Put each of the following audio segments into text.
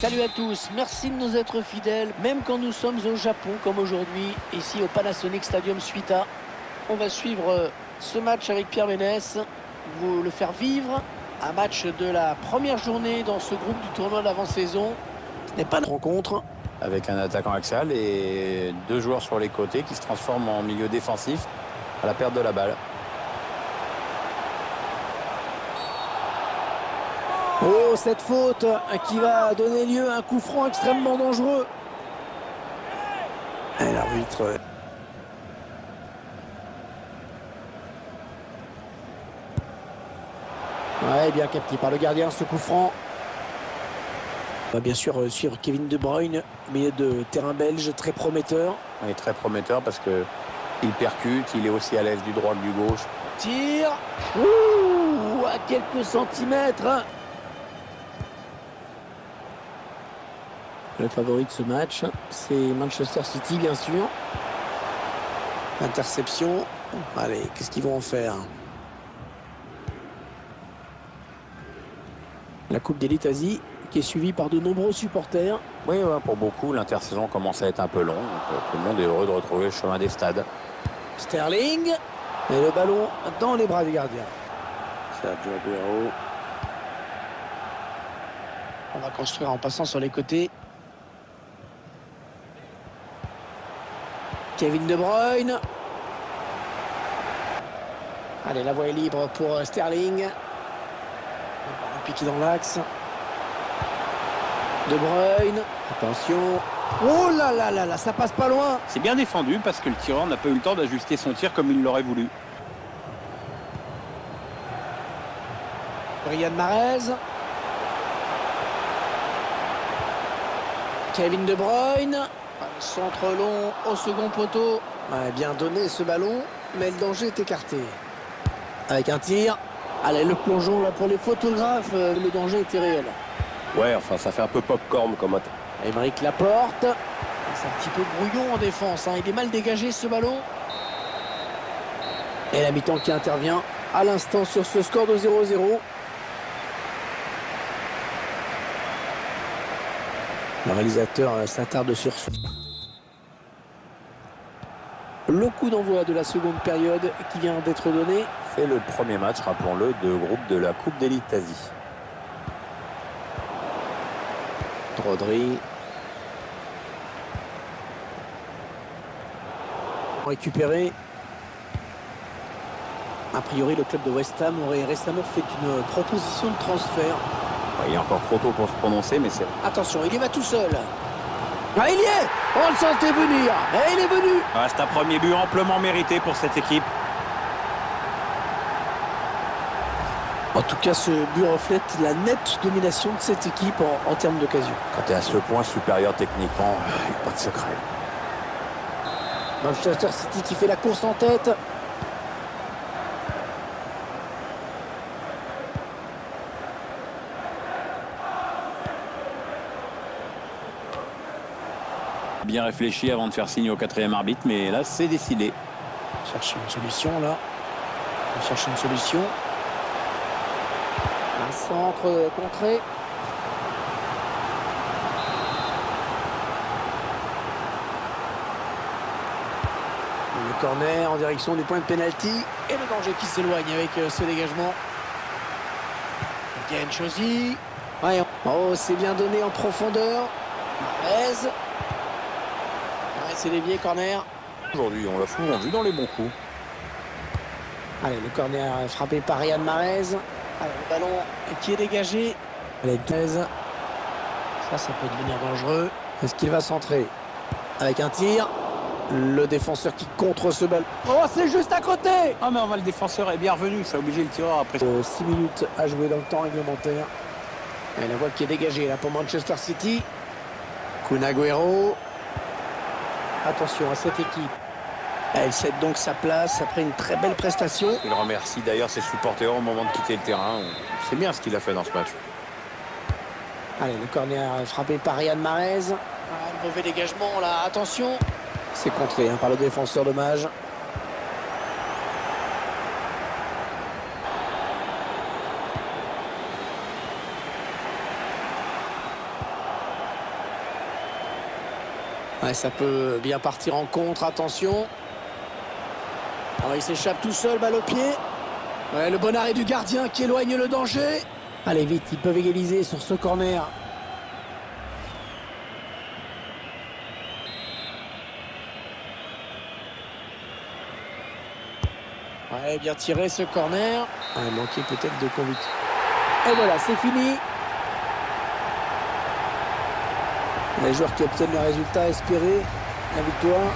Salut à tous, merci de nous être fidèles, même quand nous sommes au Japon, comme aujourd'hui, ici au Panasonic Stadium Suita. On va suivre ce match avec Pierre Ménès, vous le faire vivre. Un match de la première journée dans ce groupe du tournoi d'avant-saison. Ce n'est pas une rencontre. Avec un attaquant axial et deux joueurs sur les côtés qui se transforment en milieu défensif à la perte de la balle. Oh, cette faute qui va donner lieu à un coup franc extrêmement dangereux. Et l'arbitre... Ouais, bien capté par le gardien, ce coup franc. On va bien sûr suivre Kevin De Bruyne, milieu de terrain belge, très prometteur. Il est très prometteur parce qu'il percute, il est aussi à l'aise du droit que du gauche. Tire. Ouh, à quelques centimètres. Le favori de ce match, c'est Manchester City, bien sûr. Interception. Allez, qu'est-ce qu'ils vont en faire? La Coupe d'Élite Asie, qui est suivie par de nombreux supporters. Oui, ouais, pour beaucoup, l'intersaison commence à être un peu long. Tout le monde est heureux de retrouver le chemin des stades. Sterling. Et le ballon dans les bras du gardien. Sergio Aguero. On va construire en passant sur les côtés. Kevin De Bruyne. Allez, la voie est libre pour Sterling. Un piqué dans l'axe. De Bruyne. Attention. Oh là là là là, ça passe pas loin. C'est bien défendu parce que le tireur n'a pas eu le temps d'ajuster son tir comme il l'aurait voulu. Riyad Mahrez. Kevin De Bruyne. Centre long au second poteau. Ouais, bien donné ce ballon, mais le danger est écarté. Avec un tir. Allez, le plongeon là pour les photographes, le danger était réel. Ouais, enfin ça fait un peu popcorn comme attaque. Aymeric Laporte. C'est un petit peu brouillon en défense, hein. Il est mal dégagé ce ballon. Et la mi-temps qui intervient à l'instant sur ce score de 0-0. Le réalisateur s'attarde sur ce. Le coup d'envoi de la seconde période qui vient d'être donné. C'est le premier match, rappelons-le, de groupe de la Coupe d'Élite Asie. Rodri. Récupéré. A priori, le club de West Ham aurait récemment fait une proposition de transfert. Il est encore trop tôt pour se prononcer, mais c'est... Attention, il y va tout seul. Ah, il y est. On le sentait venir. Et il est venu. C'est un premier but amplement mérité pour cette équipe. En tout cas, ce but reflète la nette domination de cette équipe en termes d'occasion. Quand tu es à ce point supérieur techniquement, il n'y a pas de secret. Manchester City qui fait la course en tête. Bien réfléchi avant de faire signe au quatrième arbitre, mais là, c'est décidé. On cherche une solution, là. On cherche une solution. Un centre contré. Le corner en direction du point de pénalty. Et le danger qui s'éloigne avec ce dégagement. Yann Chosy. Ouais. Oh, c'est bien donné en profondeur. Mahrez. C'est dévié, corner. Aujourd'hui, on l'a souvent vu dans les bons coups. Allez, le corner frappé par Riyad Mahrez. Allez, le ballon qui est dégagé. Allez, 13. Ça peut devenir dangereux. Est-ce qu'il va centrer? Avec un tir. Le défenseur qui contre ce ballon. Oh, c'est juste à côté. Ah, mais le défenseur est bien revenu. Ça a obligé le tireur après. 6 minutes à jouer dans le temps réglementaire. Et la voie qui est dégagée là pour Manchester City. Kun Agüero. Attention à cette équipe. Elle cède donc sa place après une très belle prestation. Il remercie d'ailleurs ses supporters au moment de quitter le terrain. C'est bien ce qu'il a fait dans ce match. Allez, le corner frappé par Riyad Mahrez. Le mauvais dégagement là, attention. C'est contré par le défenseur dommage. Ouais, ça peut bien partir en contre, attention. Alors, il s'échappe tout seul, balle au pied. Ouais, le bon arrêt du gardien qui éloigne le danger. Allez, vite, ils peuvent égaliser sur ce corner. Ouais, bien tiré ce corner. Ouais, manqué peut-être de conviction. Et voilà, c'est fini. Les joueurs qui obtiennent le résultat espéré, la victoire.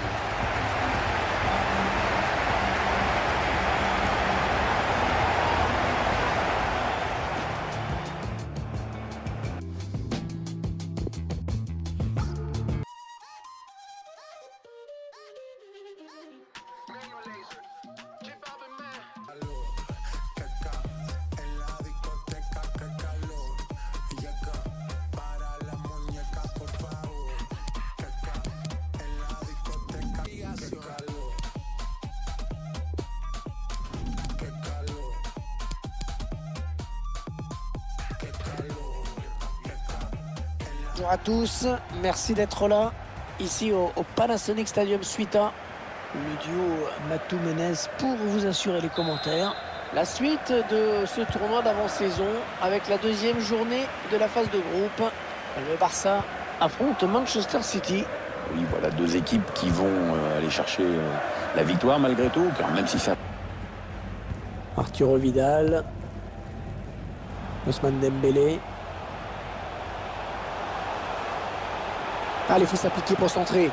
Bonjour à tous, merci d'être là, ici au Panasonic Stadium Suita. Le duo Matou Menez pour vous assurer les commentaires. La suite de ce tournoi d'avant-saison avec la deuxième journée de la phase de groupe. Le Barça affronte Manchester City. Oui, voilà, deux équipes qui vont aller chercher la victoire malgré tout, car même si ça... Arturo Vidal. Ousmane Dembélé. Allez, il faut s'appliquer pour centrer.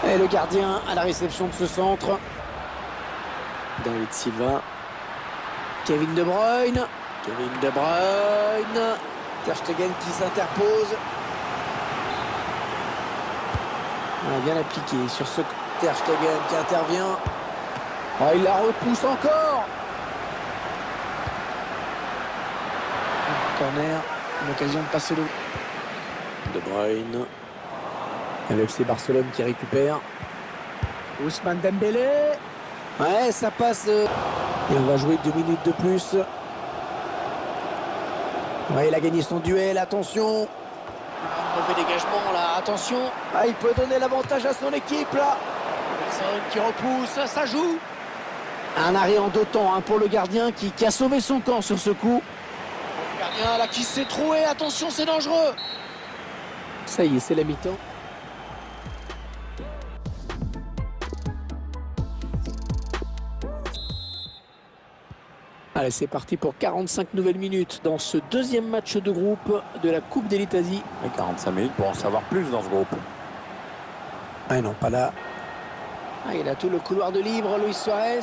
Et le gardien à la réception de ce centre. David Silva. Kevin De Bruyne. Kevin De Bruyne. Ter Stegen qui s'interpose. On a bien appliqué sur ce Ter Stegen qui intervient. Oh, il la repousse encore. Corner. Une occasion de passer le... De Bruyne. Le FC Barcelone qui récupère. Ousmane Dembélé. Ouais, ça passe. Et on va jouer 2 minutes de plus. Ouais, il a gagné son duel, attention. Mauvais dégagement là, attention. Ah, il peut donner l'avantage à son équipe là. Personne qui repousse, ça joue. Un arrêt en 2 temps hein, pour le gardien qui a sauvé son camp sur ce coup. Le gardien là qui s'est troué, attention, c'est dangereux. Ça y est, c'est la mi-temps. Allez, c'est parti pour 45 nouvelles minutes dans ce deuxième match de groupe de la Coupe d'Elite Asie. Et 45 minutes pour en savoir plus dans ce groupe. Ah non, pas là. Ah, il a tout le couloir de libre, Luis Suarez.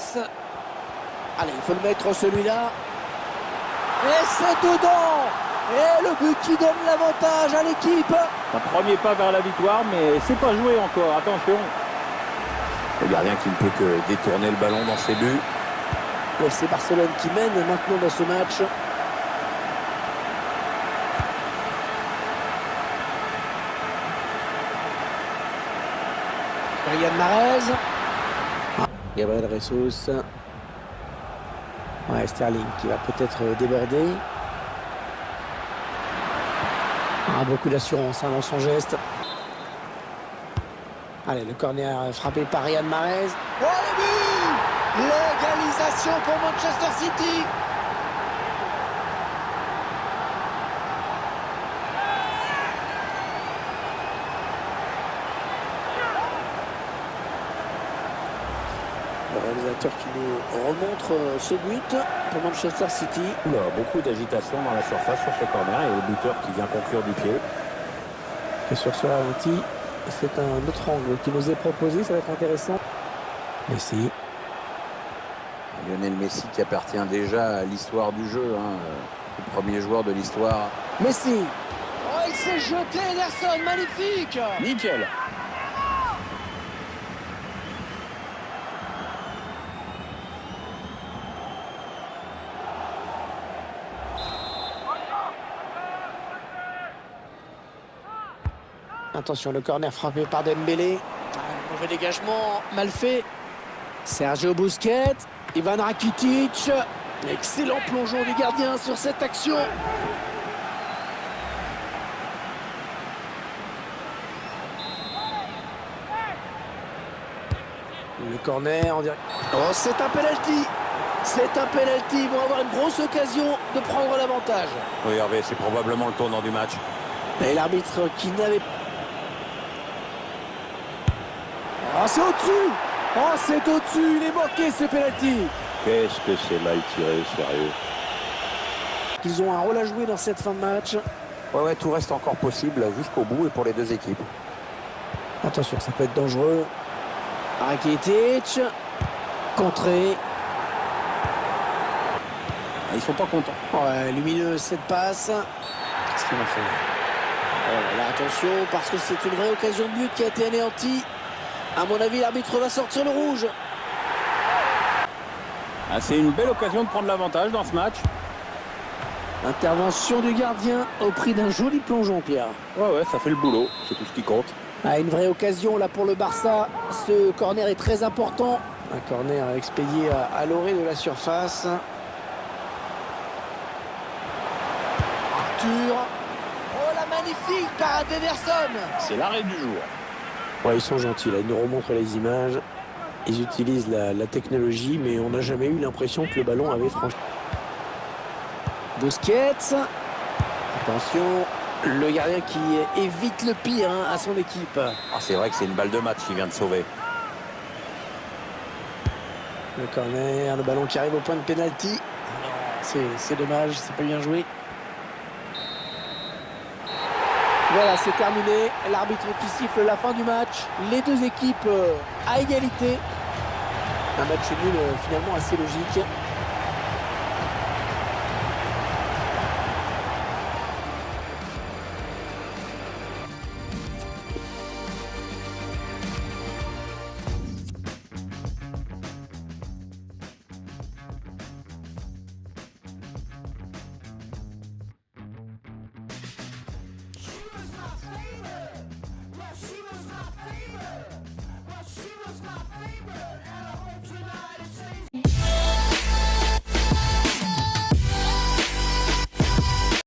Allez, il faut le mettre celui-là. Et c'est dedans. Et le but qui donne l'avantage à l'équipe. Un premier pas vers la victoire, mais c'est pas joué encore, attention. Le gardien qui ne peut que détourner le ballon dans ses buts. Le FC Barcelone qui mène maintenant dans ce match. Riyad Mahrez. Gabriel Jesus. Ouais, Sterling qui va peut-être déborder. Ah, beaucoup d'assurance hein, dans son geste. Allez, le corner frappé par Riyad Mahrez. Oh, le but! L'égalisation pour Manchester City. Le réalisateur qui nous remontre ce but pour Manchester City. Oula, beaucoup d'agitation dans la surface sur ce corner et le buteur qui vient conclure du pied. Et sur ce ralenti, c'est un autre angle qui nous est proposé, ça va être intéressant. Messi. Lionel Messi qui appartient déjà à l'histoire du jeu, hein, le premier joueur de l'histoire. Messi. Oh, il s'est jeté, Ederson, magnifique. Nickel. Attention, le corner frappé par Dembélé. Ah, mauvais dégagement, mal fait. Sergio Busquets, Ivan Rakitic. Excellent plongeon du gardien sur cette action. Le corner en direct. Oh, c'est un penalty. C'est un penalty. Ils vont avoir une grosse occasion de prendre l'avantage. Oui, Hervé, c'est probablement le tournant du match. Et l'arbitre qui n'avait... Oh, c'est au-dessus. Oh, c'est au-dessus. Il est moqué, ce penalty. Qu'est-ce que c'est mal tiré, sérieux. Ils ont un rôle à jouer dans cette fin de match. Ouais, tout reste encore possible jusqu'au bout et pour les deux équipes. Attention, ça peut être dangereux. Rakitic. Contré. Ils sont pas contents. Ouais, lumineux cette passe. Qu'est-ce qu'il va faire? Oh là là, attention, parce que c'est une vraie occasion de but qui a été anéantie. À mon avis, l'arbitre va sortir le rouge. Ah, c'est une belle occasion de prendre l'avantage dans ce match. Intervention du gardien au prix d'un joli plongeon, Pierre. Ouais, ça fait le boulot, c'est tout ce qui compte. Ah, une vraie occasion là pour le Barça. Ce corner est très important. Un corner expédié à l'orée de la surface. Arthur. Oh, la magnifique parade d'Ederson. C'est l'arrêt du jour. Ouais, ils sont gentils là, ils nous remontrent les images. Ils utilisent la technologie, mais on n'a jamais eu l'impression que le ballon avait franchi. Busquets. Attention, le gardien qui évite le pire à son équipe. Ah, c'est vrai que c'est une balle de match qu'il vient de sauver. Le corner, le ballon qui arrive au point de pénalty. C'est dommage, c'est pas bien joué. Voilà, c'est terminé. L'arbitre qui siffle la fin du match. Les deux équipes à égalité. Un match nul finalement assez logique.